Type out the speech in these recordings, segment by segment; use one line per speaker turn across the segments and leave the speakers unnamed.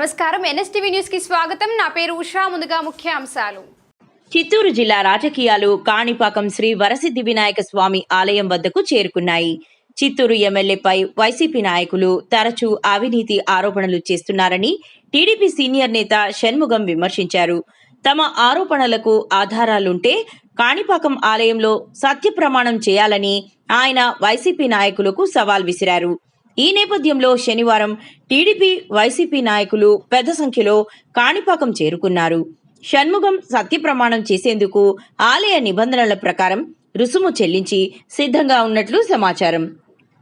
నమస్కారం NSTV news కి స్వాగతం. నా పేరు ఉషా. ముందుగా ముఖ్య అంశాలు.
చిత్తూరు జిల్లా రాజకీయాలు కాణిపాకం శ్రీ వరసిద్ధి వినాయక స్వామి ఆలయం వద్దకు చేరుకున్నాయి. చిత్తూరు ఎమ్మెల్యేపై వైసీపీ నాయకులు తరచూ అవినీతి ఆరోపణలు చేస్తున్నారని టీడీపీ సీనియర్ నేత షణ్ముగం విమర్శించారు. తమ ఆరోపణలకు ఆధారాలుంటే కాణిపాకం ఆలయంలో సత్యప్రమాణం చేయాలని ఆయన వైసీపీ నాయకులకు సవాల్ విసిరారు. ఈ నేపథ్యంలో శనివారం టీడీపీ వైసీపీ నాయకులు పెద్ద సంఖ్యలో కాణిపాకం చేరుకున్నారు. షణ్ముగం సత్యప్రమాణం చేసేందుకు ఆలయ నిబంధనల ప్రకారం రుసుము చెల్లించి సిద్ధంగా ఉన్నట్లు సమాచారం.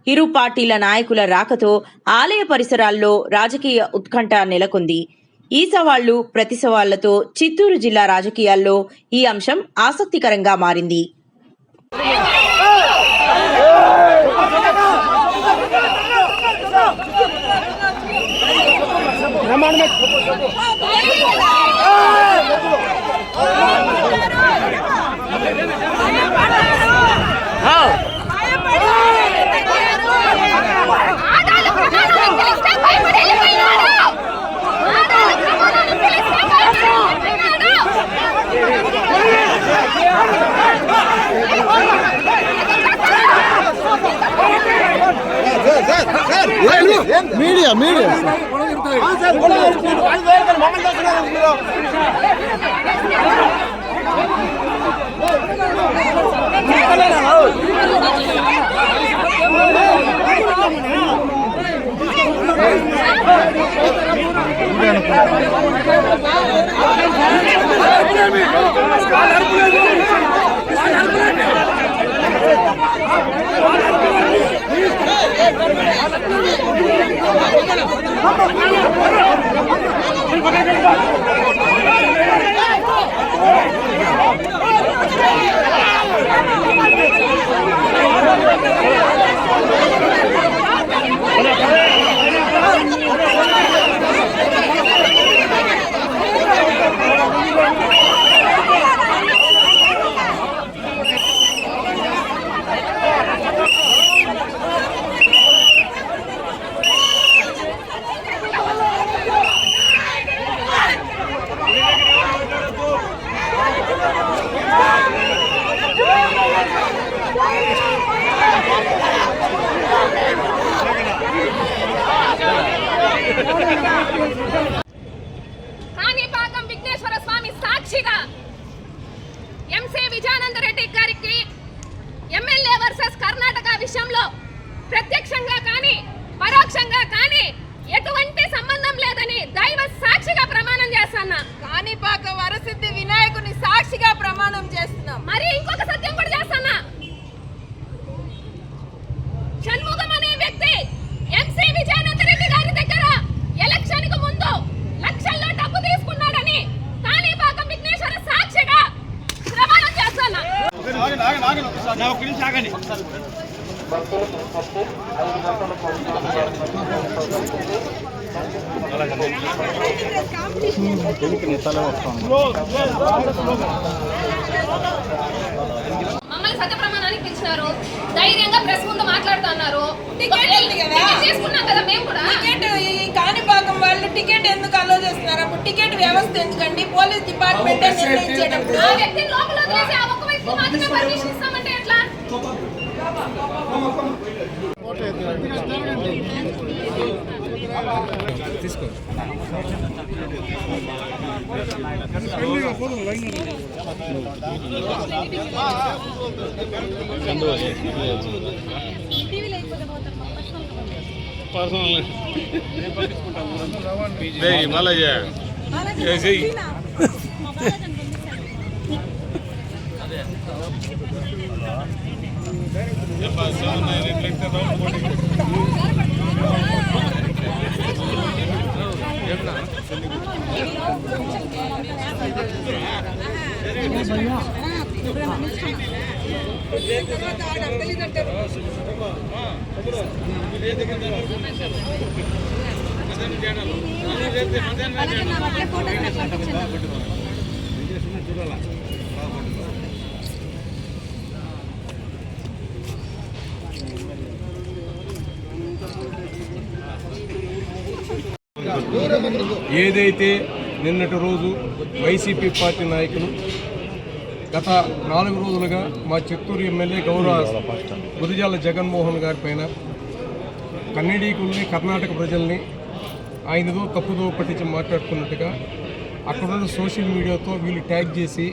ఇరు పార్టీల నాయకుల రాకతో ఆలయ పరిసరాల్లో రాజకీయ ఉత్కంఠ నెలకొంది. ఈ సవాళ్లు ప్రతి సవాళ్లతో చిత్తూరు జిల్లా రాజకీయాల్లో ఈ అంశం ఆసక్తికరంగా మారింది.
మీడియా
కాణిపాకం విఘ్నేశ్వర స్వామి సాక్షిగా ఎంసీ విజయానందరెడ్డి గారికి ఎమ్మెల్యే వర్సెస్ కర్ణాటక విషయంలో ప్రత్యక్షంగా కానీ పరోక్షంగా కానీ ఎటువంటి సంబంధం లేదని దైవ సాక్షిగా ప్రమాణం చేస్తున్నా.
కాణిపాకం వరసిద్ధి వినాయకుని సాక్షిగా ప్రమాణం చేస్తున్నాం.
మరి ఇంకొక సత్యం కూడా చేస్తున్నా. షణ్ముగం అనే వ్యక్తి ఎంసీ విజయానందరెడ్డి గారి దగ్గర ఎలక్షన్ కు ముందు లక్షల్లో డబ్బు తీసుకున్నాడని కాణిపాకం విఘ్నేశ్వర సాక్షిగా ప్రమాణం చేస్తున్నా. మమ్మల్ని సత్య ప్రమాణానికి పిలిచినారు. ధైర్యంగా ప్రెస్ ముందు మాట్లాడుతున్నారు. చేసుకున్నాం కదా మేము కూడా.
టికెట్ ఈ కాణిపాకం వాళ్ళు టికెట్ ఎందుకు అలో చేస్తున్నారు? అప్పుడు టికెట్ వ్యవస్థ ఎందుకండి? పోలీస్ డిపార్ట్మెంట్ నిర్ణయించేటప్పుడు
ఆ వ్యక్తి లోపల వదిలేసి ఆ ఒక్క వ్యక్తి మాత్రమే పర్మిషన్ ఇస్తామంటే ఎట్లా?
ఏదైతే నిన్నటి రోజు వైసీపీ పార్టీ నాయకులు గత 4 రోజులుగా మా చిత్తూరు ఎమ్మెల్యే గౌరవ గురిజాల జగన్మోహన్ గారి పైన కన్నడీకుల్ని కర్ణాటక ప్రజల్ని ఆయనదో తప్పుదో పట్టించి మాట్లాడుతున్నట్టుగా అక్కడున్న సోషల్ మీడియాతో వీళ్ళు ట్యాగ్ చేసి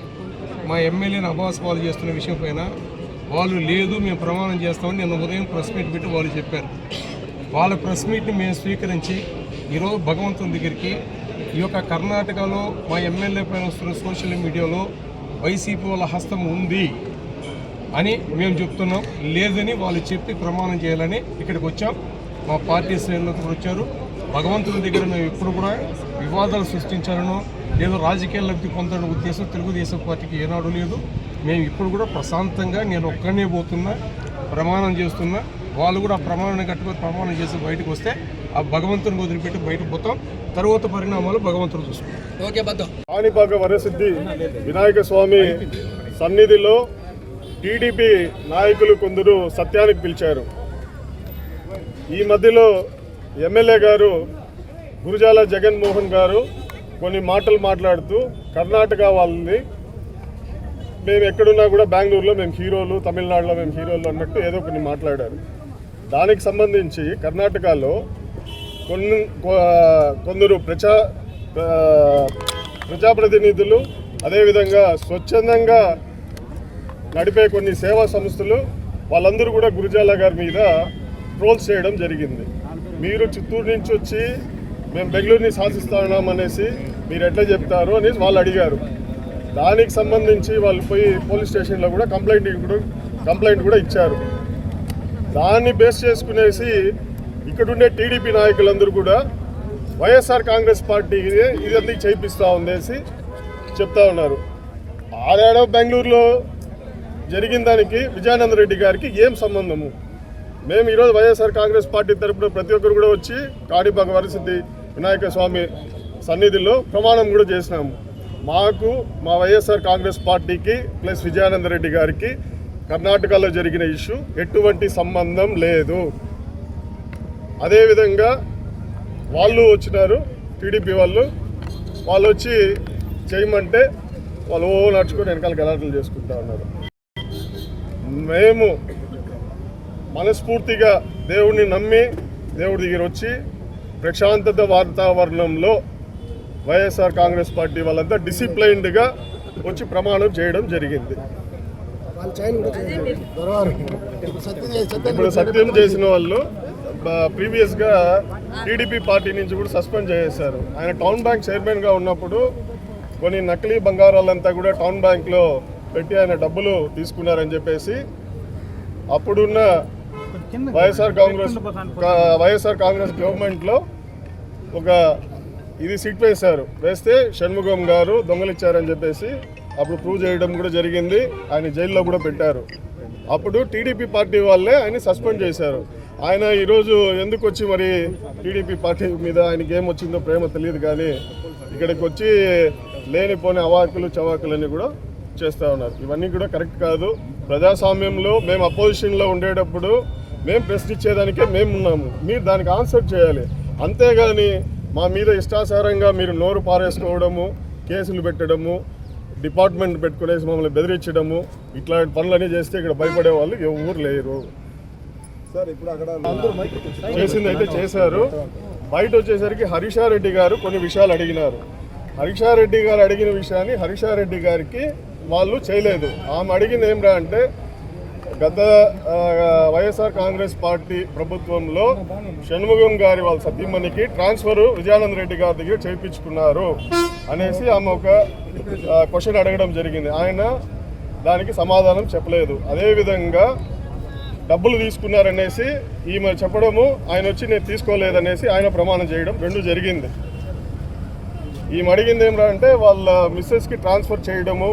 మా ఎమ్మెల్యేని అభాస్పాలు చేస్తున్న విషయం పైన వాళ్ళు లేదు మేము ప్రమాణం చేస్తామని నిన్న ఉదయం ప్రెస్ మీట్ పెట్టి వాళ్ళు చెప్పారు. వాళ్ళ ప్రెస్ మీట్ని మేము స్వీకరించి ఈరోజు భగవంతుని దగ్గరికి ఈ యొక్క కర్ణాటకలో మా ఎమ్మెల్యే పైన వస్తున్న సోషల్ మీడియాలో వైసీపీ వాళ్ళ హస్తం ఉంది అని మేము చెప్తున్నాం. లేదని వాళ్ళు చెప్పి ప్రమాణం చేయాలని ఇక్కడికి వచ్చాం. మా పార్టీ శ్రేణులు కూడా వచ్చారు. భగవంతుని దగ్గర మేము ఎప్పుడు కూడా వివాదాలు సృష్టించాలనో లేదో రాజకీయ లబ్ధి పొందడానికి ఉద్దేశం తెలుగుదేశం పార్టీకి ఏనాడు లేదు. మేము ఇప్పుడు కూడా ప్రశాంతంగా నేను ఒక్కడనే పోతున్నా, ప్రమాణం చేస్తున్నా. వాళ్ళు కూడా ఆ ప్రమాణాన్ని కట్టుకొని ప్రమాణం చేసి బయటకు వస్తే ఆ భగవంతుని వదిలిపెట్టి బయటకు పోతాం. తర్వాత పరిణామాలు భగవంతుడు చూసుకుంటాం.
కాణిపాక వరసిద్ధి వినాయక స్వామి సన్నిధిలో టీడీపీ నాయకులు కొందరు సత్యానికి పిలిచారు. ఈ మధ్యలో ఎమ్మెల్యే గారు గురిజాల జగన్మోహన్ గారు కొన్ని మాటలు మాట్లాడుతూ కర్ణాటక వాళ్ళని మేము ఎక్కడున్నా కూడా బెంగళూరులో మేము హీరోలు, తమిళనాడులో మేము హీరోలు అన్నట్టు ఏదో కొన్ని మాట్లాడారు. దానికి సంబంధించి కర్ణాటకలో కొందరు ప్రజాప్రతినిధులు అదేవిధంగా స్వచ్ఛందంగా నడిపే కొన్ని సేవా సంస్థలు వాళ్ళందరూ కూడా గురిజాల గారి మీద ట్రోల్స్ చేయడం జరిగింది. మీరు చిత్తూరు నుంచి వచ్చి మేము బెంగళూరుని శాసిస్తున్నామనేసి మీరు ఎట్లా చెప్తారు అనేసి వాళ్ళు అడిగారు. దానికి సంబంధించి వాళ్ళు పోయి పోలీస్ స్టేషన్లో కూడా కంప్లైంట్ కూడా ఇచ్చారు. దాన్ని బేస్ చేసుకునేసి ఇక్కడుండే టీడీపీ నాయకులందరూ కూడా వైఎస్ఆర్ కాంగ్రెస్ పార్టీకి ఇదంతా చేయిస్తా ఉందేసి చెప్తా ఉన్నారు. ఆడాడో బెంగళూరులో జరిగిన దానికి విజయానంద రెడ్డి గారికి ఏం సంబంధము? మేము ఈరోజు వైఎస్ఆర్ కాంగ్రెస్ పార్టీ తరపున ప్రతి ఒక్కరు కూడా వచ్చి కాణిపాక వరసిద్ధి వినాయక స్వామి సన్నిధిలో ప్రమాణం కూడా చేసినాము. మాకు మా వైఎస్ఆర్ కాంగ్రెస్ పార్టీకి ప్లస్ విజయానంద రెడ్డి గారికి కర్ణాటకలో జరిగిన ఇష్యూ ఎటువంటి సంబంధం లేదు. అదేవిధంగా వాళ్ళు వచ్చినారు, టీడీపీ వాళ్ళు వచ్చి చేయమంటే వాళ్ళు నడుచుకొని వెనకాల గలాటలు చేసుకుంటా ఉన్నారు. మేము మనస్ఫూర్తిగా దేవుడిని నమ్మి దేవుడి దగ్గర వచ్చి ప్రశాంతత వాతావరణంలో వైఎస్ఆర్ కాంగ్రెస్ పార్టీ వాళ్ళంతా డిసిప్లైన్డ్గా వచ్చి ప్రమాణం చేయడం జరిగింది. ఇప్పుడు సత్యం చేసిన వాళ్ళు ప్రీవియస్గా టీడీపీ పార్టీ నుంచి కూడా సస్పెండ్ చేసేశారు. ఆయన టౌన్ బ్యాంక్ చైర్మన్గా ఉన్నప్పుడు కొన్ని నకిలీ బంగారాలంతా కూడా టౌన్ బ్యాంక్లో పెట్టి ఆయన డబ్బులు తీసుకున్నారని చెప్పేసి అప్పుడున్న వైఎస్ఆర్ కాంగ్రెస్ గవర్నమెంట్లో ఒక ఇది సిట్ వేస్తే షణ్ముఖం గారు దొంగలిచ్చారని చెప్పేసి అప్పుడు ప్రూవ్ చేయడం కూడా జరిగింది. ఆయన జైల్లో కూడా పెట్టారు. అప్పుడు టీడీపీ పార్టీ వాళ్ళే ఆయన సస్పెండ్ చేశారు. ఆయన ఈరోజు ఎందుకు వచ్చి మరి టీడీపీ పార్టీ మీద ఆయనకి ఏమొచ్చిందో ప్రేమ తెలియదు, కానీ ఇక్కడికి వచ్చి లేనిపోని అవాకులు చవాకులని కూడా చేస్తూ ఉన్నారు. ఇవన్నీ కూడా కరెక్ట్ కాదు. ప్రజాస్వామ్యంలో మేము అపోజిషన్లో ఉండేటప్పుడు మేము ప్రశ్నించేదానికే మేము ఉన్నాము. మీరు దానికి ఆన్సర్ చేయాలి. అంతేగాని మా మీద ఇష్టాసారంగా మీరు నోరు పారేసుకోవడము, కేసులు పెట్టడము, డిపార్ట్మెంట్ పెట్టుకునేసి మమ్మల్ని బెదిరించడము, ఇట్లాంటి పనులన్నీ చేస్తే ఇక్కడ భయపడే వాళ్ళు ఎవరు లేరు. సార్ ఇప్పుడు అక్కడ చేసింది అయితే చేశారు. బయట వచ్చేసరికి హరీషారెడ్డి గారు కొన్ని విషయాలు అడిగినారు. హరీషారెడ్డి గారు అడిగిన విషయాన్ని హరీషారెడ్డి గారికి వాళ్ళు చేయలేదు. ఆమె అడిగింది ఏమిరా అంటే గత వైఎస్ఆర్ కాంగ్రెస్ పార్టీ ప్రభుత్వంలో షణ్ముఖం గారి వాళ్ళ సతీమణికి ట్రాన్స్ఫర్ విజయానంద రెడ్డి గారి దగ్గర చేయించుకున్నారు అనేసి ఆమె ఒక క్వశ్చన్ అడగడం జరిగింది. ఆయన దానికి సమాధానం చెప్పలేదు. అదేవిధంగా డబ్బులు తీసుకున్నారనేసి ఈమె చెప్పడము, ఆయన వచ్చి నేను తీసుకోలేదనేసి ఆయన ప్రమాణం చేయడం రెండు జరిగింది. ఈమె అడిగింది ఏమిరా అంటే వాళ్ళ మిస్సెస్కి ట్రాన్స్ఫర్ చేయడము,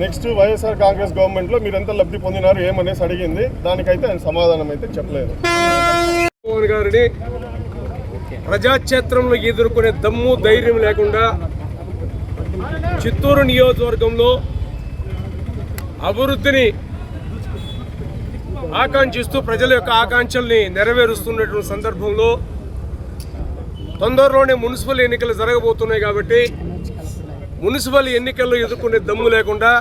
నెక్స్ట్ వైఎస్ఆర్ కాంగ్రెస్ గవర్నమెంట్లో మీరెంత లబ్ధి పొందినారు ఏమనేసి అడిగింది. దానికైతే ఆయన సమాధానం అయితే చెప్పలేదు.
మోహన్ గారిని ప్రజాక్షేత్రంలో ఎదుర్కొనే దమ్ము ధైర్యం లేకుండా చిత్తూరు నియోజకవర్గంలో అభివృద్ధిని ఆకాంక్షిస్తూ ప్రజల యొక్క ఆకాంక్షల్ని నెరవేరుస్తున్నటువంటి సందర్భంలో తొందరలోనే మున్సిపల్ ఎన్నికలు జరగబోతున్నాయి కాబట్టి మున్సిపల్ ఎన్నికల్లో ఎదుర్కొనే దమ్ము లేకుండా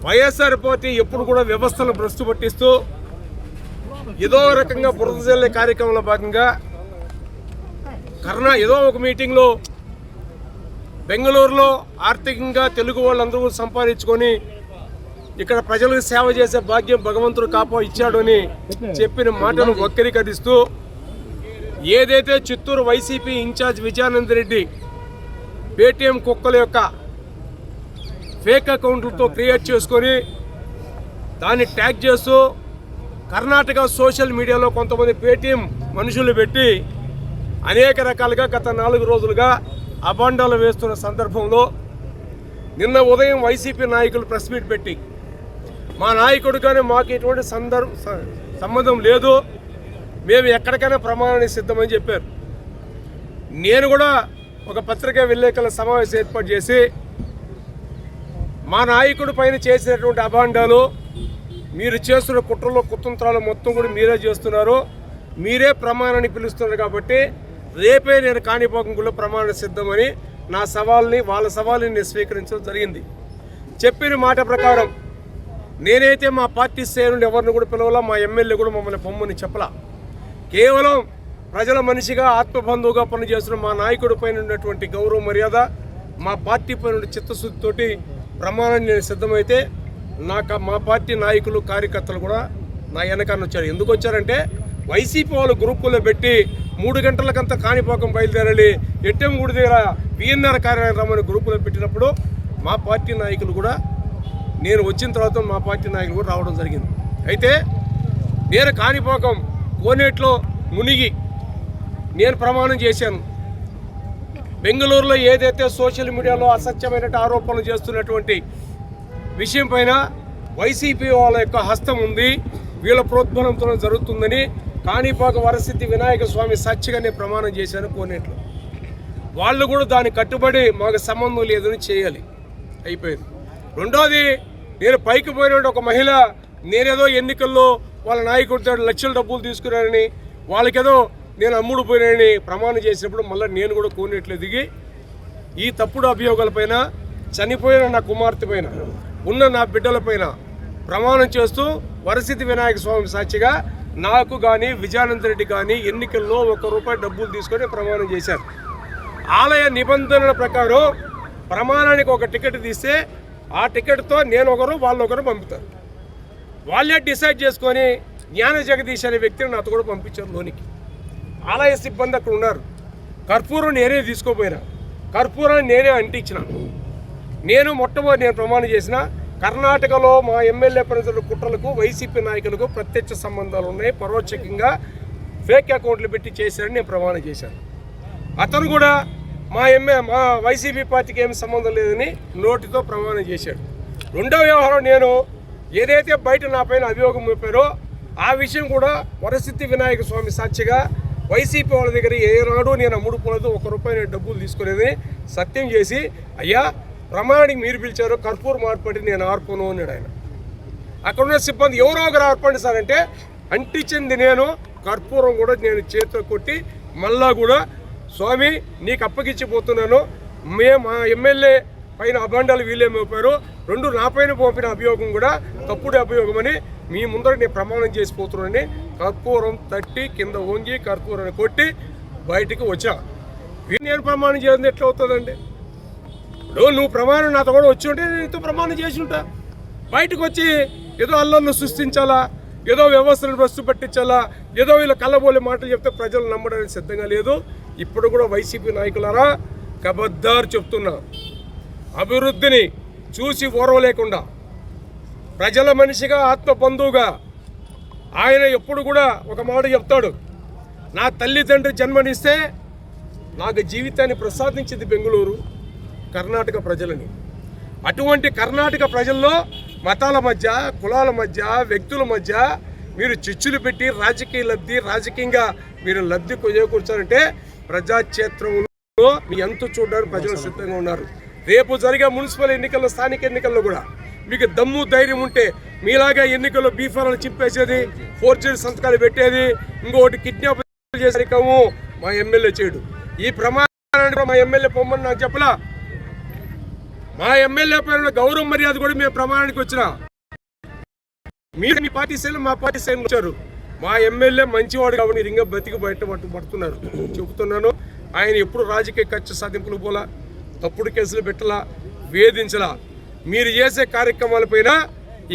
వైఎస్ఆర్ పార్టీ ఎప్పుడు కూడా వ్యవస్థను భ్రష్టు పట్టిస్తూ ఏదో రకంగా బురద జల్లే కార్యక్రమంలో భాగంగా ఏదో ఒక మీటింగ్లో బెంగళూరులో ఆర్థికంగా తెలుగు వాళ్ళందరూ సంపాదించుకొని ఇక్కడ ప్రజలకు సేవ చేసే భాగ్యం భగవంతుడు ఇచ్చాడు అని చెప్పిన మాటను వక్రీకరిస్తూ ఏదైతే Chittoor YCP in charge Vijayananda Reddy Paytm కుక్కల యొక్క ఫేక్ అకౌంట్లతో క్రియేట్ చేసుకొని దాన్ని ట్యాగ్ చేస్తూ కర్ణాటక సోషల్ మీడియాలో కొంతమంది పేటీఎం మనుషులు పెట్టి అనేక రకాలుగా గత 4 రోజులుగా అబాండాలు వేస్తున్న సందర్భంలో నిన్న ఉదయం వైసీపీ నాయకులు ప్రెస్ మీట్ పెట్టి మా నాయకుడు కానీ మాకు ఎటువంటి సంబంధం లేదు, మేము ఎక్కడికైనా ప్రమాణానికి సిద్ధమని చెప్పారు. నేను కూడా ఒక పత్రికా విలేకరుల సమావేశం ఏర్పాటు చేసి మా నాయకుడి పైన చేసినటువంటి అబాండాలు, మీరు చేస్తున్న కుట్రలో కుతంత్రాలు మొత్తం కూడా మీరే చేస్తున్నారు, మీరే ప్రమాణాన్ని పిలుస్తున్నారు కాబట్టి రేపే నేను కాణిపాకంలో ప్రమాణ సిద్ధమని వాళ్ళ సవాల్ని నేను స్వీకరించడం జరిగింది. చెప్పిన మాట ప్రకారం నేనైతే మా పార్టీ శ్రేణులు ఎవరిని కూడా పిలవాలా, మా ఎమ్మెల్యే కూడా మమ్మల్ని పొమ్మని చెప్పలా. కేవలం ప్రజల మనిషిగా ఆత్మబంధువుగా పనిచేస్తున్న మా నాయకుడి పైన ఉన్నటువంటి గౌరవ మర్యాద, మా పార్టీ పైన చిత్తశుద్ధితోటి ప్రమాణాన్ని నేను సిద్ధమైతే మా పార్టీ నాయకులు కార్యకర్తలు కూడా నా వెనకాల వచ్చారు. ఎందుకు వచ్చారంటే వైసీపీ వాళ్ళు గ్రూపుల్లో పెట్టి 3 గంటలకంతా కాణిపాకం బయలుదేరాలి, ఎట్టెంగూడి దగ్గర విఎన్ఆర్ కార్యాలయం రమ్మని గ్రూపులో పెట్టినప్పుడు మా పార్టీ నాయకులు కూడా నేను వచ్చిన తర్వాత మా పార్టీ నాయకులు కూడా రావడం జరిగింది. అయితే నేను కాణిపాకం కోనేట్లో మునిగి నేను ప్రమాణం చేశాను. బెంగళూరులో ఏదైతే సోషల్ మీడియాలో అసత్యమైన ఆరోపణలు చేస్తున్నటువంటి విషయం పైన వైసీపీ వాళ్ళ యొక్క హస్తం ఉంది, వీళ్ళ ప్రోద్బలంతో జరుగుతుందని కాణిపాక వరసిద్ధి వినాయక స్వామి సాక్షిగా నేను ప్రమాణం చేశాను కోనేట్లో. వాళ్ళు కూడా దాన్ని కట్టుబడి మాకు సంబంధం లేదని చేయాలి, అయిపోయింది. రెండోది, నేను పైకి పోయిన ఒక మహిళ నేనేదో ఎన్నికల్లో వాళ్ళ నాయకుడితో లక్షల డబ్బులు తీసుకున్నానని, వాళ్ళకేదో నేను అమ్ముడు పోయినానని ప్రమాణం చేసినప్పుడు మళ్ళీ నేను కూడా కోనేట్లో దిగి ఈ తప్పుడు అభియోగాలపైన, చనిపోయిన నా కుమార్తె పైన, ఉన్న నా బిడ్డలపైన ప్రమాణం చేస్తూ వరసిద్ధి వినాయక స్వామి సాక్షిగా నాకు కానీ విజయానంద రెడ్డి కానీ ఎన్నికల్లో ₹1 డబ్బులు తీసుకొని ప్రమాణం చేశారు. ఆలయ నిబంధనల ప్రకారం ప్రమాణానికి ఒక టికెట్ తీస్తే ఆ టికెట్తో నేను ఒకరు వాళ్ళు ఒకరు పంపుతారు. వాళ్ళే డిసైడ్ చేసుకొని జ్ఞాన జగదీష్ అనే వ్యక్తిని నాతో కూడా పంపించారు లోనికి. ఆలయ సిబ్బంది అక్కడ ఉన్నారు. కర్పూరం నేనే తీసుకోపోయినా, కర్పూరాన్ని నేనే అంటించిన. నేను ప్రమాణం చేసిన కర్ణాటకలో మా ఎమ్మెల్యే ప్రజల కుట్రలకు వైసీపీ నాయకులకు ప్రత్యక్ష సంబంధాలు ఉన్నాయి, పరోక్షంగా ఫేక్ అకౌంట్లు పెట్టి చేశారని నేను ప్రమాణం చేశాను. అతను కూడా మా వైసీపీ పార్టీకి ఏమి సంబంధం లేదని నోటితో ప్రమాణం చేశాడు. రెండో వ్యవహారం, నేను ఏదైతే బయట నా పైన అభియోగం మోపారో ఆ విషయం కూడా వరసిద్ధి వినాయక స్వామి సాక్షిగా వైసీపీ వాళ్ళ దగ్గర ఏనాడు నేను అమ్ముడుపోలేదు, ₹1 డబ్బులు తీసుకునేది సత్యం చేసి, అయ్యా ప్రమాణానికి మీరు పిలిచారు, కర్పూరం మార్పడి నేను ఆర్పను అన్నాడు ఆయన. అక్కడున్న సిబ్బంది ఎవరో ఒకరు ఆర్పండిస్తారంటే అంటించింది నేను, కర్పూరం కూడా నేను చేతితో కొట్టి మళ్ళా కూడా స్వామి నీకు అప్పగించిపోతున్నాను, మా ఎమ్మెల్యే పైన అబాండాలు వీళ్ళే మోపారు, 2 నా పైన పంపిన అభియోగం కూడా తప్పుడు అభియోగం అని మీ ముందర నేను ప్రమాణం చేసిపోతున్నానని కర్పూరం తట్టి కింద వంగి కర్పూరాన్ని కొట్టి బయటికి వచ్చా. నేను ప్రమాణం చేయాలని ఎట్లా అవుతుందండి? నువ్వు ప్రమాణం నాతో కూడా వచ్చి ఉంటే నేను నీతో ప్రమాణం చేసి ఉంటా. బయటకు వచ్చి ఏదో అల్లర్లు సృష్టించాలా, ఏదో వ్యవస్థను భ్రష్టు పట్టించాలా, ఏదో వీళ్ళ కళ్ళబోలే మాటలు చెప్తే ప్రజలు నమ్మడానికి సిద్ధంగా లేదు. ఇప్పుడు కూడా వైసీపీ నాయకులారా కబద్దారు చెప్తున్నా, అభివృద్ధిని చూసి ఓర్వలేకుండా ప్రజల మనిషిగా ఆత్మబంధువుగా ఆయన ఎప్పుడు కూడా ఒక మాట చెప్తాడు, నా తల్లిదండ్రి జన్మనిస్తే నాకు జీవితాన్ని ప్రసాదించింది బెంగళూరు కర్ణాటక ప్రజలని. అటువంటి కర్ణాటక ప్రజల్లో మతాల మధ్య, కులాల మధ్య, వ్యక్తుల మధ్య మీరు చిచ్చులు పెట్టి రాజకీయంగా మీరు లబ్ధి చేకూర్చారంటే ప్రజాక్షేత్రంలో మీ ఎంత చూడడానికి ప్రజలు సిద్ధంగా ఉన్నారు. రేపు జరిగే మున్సిపల్ ఎన్నికల్లో, స్థానిక ఎన్నికల్లో కూడా మీకు దమ్ము ధైర్యం ఉంటే మీలాగా ఎన్నికల్లో బీఫారాలు చింపేసేది, ఫోర్జరీ సంతకాలు పెట్టేది, ఇంకొకటి కిడ్నాప్ చేసే మా ఎమ్మెల్యే చేయడు. ఈ ప్రమాణానికి మా ఎమ్మెల్యే పొమ్మని నాకు చెప్పలా. మా ఎమ్మెల్యే పైన గౌరవ మర్యాద కూడా మేము ప్రమాణానికి వచ్చిన మీరు మీ పార్టీ శ్రేణులు మా పార్టీ శ్రేణులు వచ్చారు. మా ఎమ్మెల్యే మంచివాడు కాబట్టి మీరు ఇంకా బతికి బయట పడుతున్నారు. చెబుతున్నాను, ఆయన ఎప్పుడు రాజకీయ కక్ష సాధింపులు పోలా, తప్పుడు కేసులు పెట్టలా, వేధించలా. మీరు చేసే కార్యక్రమాలపైన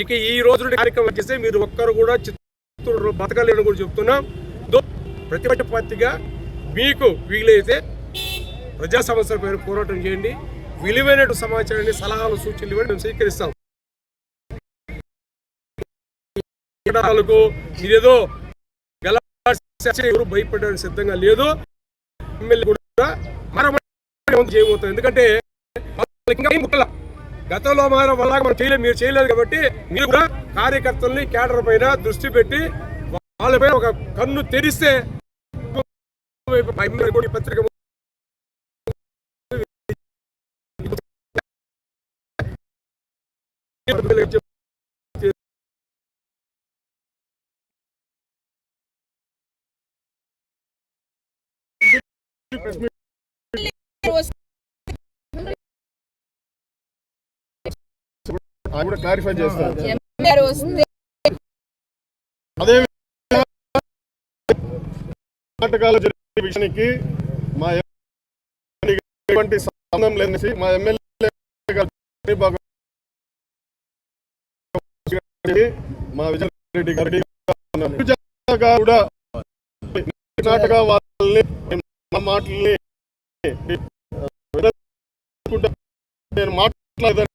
ఇక ఈ రోజు కార్యక్రమం చేస్తే మీరు ఒక్కరు కూడా చిత్తూరు బతకలేని కూడా చెప్తున్నాం. ప్రతిపక్ష పార్టీగా మీకు వీలైతే ప్రజా సమస్యల పైన పోరాటం చేయండి. విలువైన సమాచారాన్ని, సలహాలు, సూచనలు ఇవ్వండి, మేము స్వీకరిస్తాం. మీరేదో ఎవరు భయపడడానికి సిద్ధంగా లేదు. ఎమ్మెల్యే కూడా చేయబోతాం. ఎందుకంటే గతంలో మనం చేయలేదు, మీరు చేయలేదు కాబట్టి మీరు కూడా కార్యకర్తల్ని కేడర్ పైన దృష్టి పెట్టి వాళ్ళపై ఒక కన్ను తెరిస్తే పత్రిక
కూడా క్లారిఫై చేస్తారు. అదే నాటకాలు జరిగే విషయానికి మా ఎటువంటి సంబంధం లేదనేసి మా ఎమ్మెల్యే మా విజయరెడ్డి గారి కూడా నాటక వాళ్ళని మాటల్ని నేను మాట్లాడదని